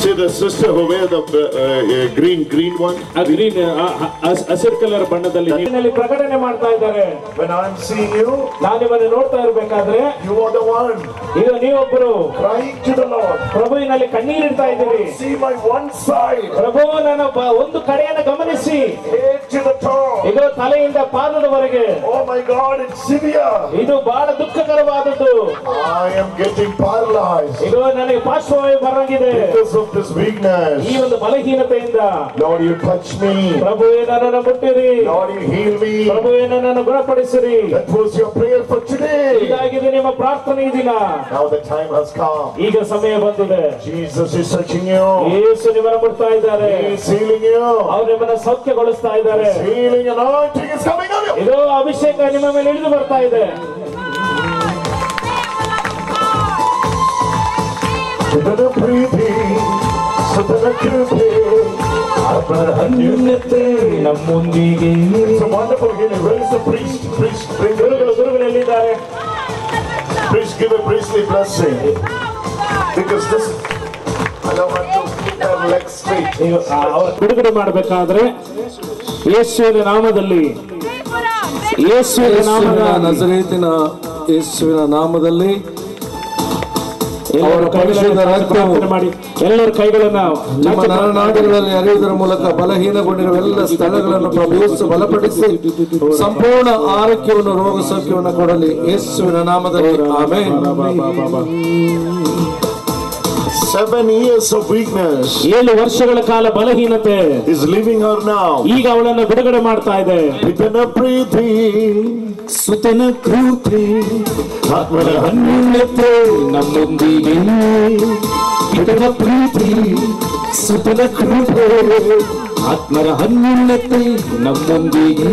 See the sister who wear the green one. Green ಹಸಿರು colour ಬಣ್ಣದಲ್ಲಿ ನೀರಿನಲ್ಲಿ ಪ್ರಕಟಣೆ ಮಾಡ್ತಾ ಇದ್ದಾರೆ. When I am seeing you, ನಾನು ನಿಮ್ಮನ್ನು ನೋಡ್ತಾ ಇರಬೇಕಾದ್ರೆ you are the one. ಈಗ ನೀವೊಬ್ಬರು crying to the Lord. ಪ್ರಭುವಿನಲ್ಲಿ ಕಣ್ಣೀರಿಡ್ತಾ ಇದ್ದೀರಿ. See my one side. ಪ್ರಭು ನನ್ನ ಒಂದು ಕಡೆಯನ್ನು ಗಮನಿಸಿ. Head to the toe. ಇದು ತಲೆಯಿಂದ ಪಾದದವರೆಗೆ. Oh my God, it's severe. ಇದು ಬಹಳ ದುಃಖಕರವಾದದ್ದು. I am getting paralyzed. ಇದು ನನಗೆ ಪಾರ್ಶ್ವವಾಯು ಬರಂಗಿದೆ. Because of this weakness. ಈ ಒಂದು ಬಲಹೀನತೆಯಿಂದ. Lord, you touch me. ಪ್ರಭುವೇ ನನ್ನನ್ನು ಮುಟ್ಟಿರಿ. Lord, you heal me. ಪ್ರಭುವೇ ನನ್ನನ್ನು ಗುಣಪಡಿಸಿರಿ. That was your prayer for today. ಇದಾಗಿದೆ ನಿಮ್ಮ ಪ್ರಾರ್ಥನೆ ಈ ದಿನ. Now the time has come. ಈಗ ಸಮಯ ಬಂದಿದೆ. Jesus is touching you. ಯೇಸು ನಿಮ್ಮನ್ನು ಮುಟ್ತಾ ಇದ್ದಾರೆ. He is healing you. ಅವರು ನಿಮ್ಮನ್ನು ಸೌಖ್ಯಗೊಳಿಸ್ತಾ ಇದ್ದಾರೆ. Healing anointing is coming on you. ಇದು ಅಭಿಷೇಕ ನಿಮ್ಮ ಮೇಲೆ ಇಳಿದು ಬರ್ತಾ ಇದೆ. ಸುತನ ಪ್ರೀತಿ ಸುತನ ಕೃಪೆ ಅವರ ಅನ್ಯೋನ್ಯತೆ ನಮ್ಮೊಂದಿಗೆ. It's a wonderful healing. Where is the priest? Priest, bring the ಗುರುಗಳು ಎಲ್ಲಿದ್ದಾರೆ? priest, give a priestly blessing. Because this, I don't want to keep their legs straight. ಬಿಡುಗಡೆ ಮಾಡಬೇಕಾದ್ರೆ ಯೇಸುವಿನ ನಾಮದಲ್ಲಿ, ಯೇಸುವಿನ ನಜರೇತಿನ ಯೇಸುವಿನ ನಾಮದಲ್ಲಿ ಅವರ ಪರಿಶುದ್ಧ ರಕ್ತವು ಮಾಡಿ ಎಲ್ಲರ ಕೈಗಳನ್ನ ನಿಮ್ಮ ನರನಾಡಿಗಳಲ್ಲಿ ಹರಿಯುವುದರ ಮೂಲಕ ಬಲಹೀನಗೊಂಡಿರುವ ಎಲ್ಲ ಸ್ಥಳಗಳನ್ನು ಪ್ರಭು ಯೇಸು ಬಲಪಡಿಸಿ ಸಂಪೂರ್ಣ ಆರೋಗ್ಯವನ್ನು ರೋಗ ಸೌಖ್ಯವನ್ನು ಕೊಡಲಿ ಯೇಸುವಿನ ನಾಮದಲ್ಲಿ ಆಮೆನ್. 7 years of weakness 7 ವರ್ಷಗಳ ಕಾಲ ಬಲಹೀನತೆ is leaving her now. ಈಗ ಅವಳನ್ನು ಬಿಡುಗಡೆ ಮಾಡ್ತಾ ಇದೆ. ಸುತನ ಪ್ರೀತಿ ಸುತನ ಕೃಪೆ ಆತ್ಮನ ಅನ್ಯೋನ್ಯತೆ ನಮ್ಮೊಂದಿಗೆ. ಸುತನ ಪ್ರೀತಿ ಸುತನ ಕೃಪೆ ಆತ್ಮರ ಅನ್ಯೋನ್ಯತೆ ನಮ್ಮೊಂದಿಗೆ.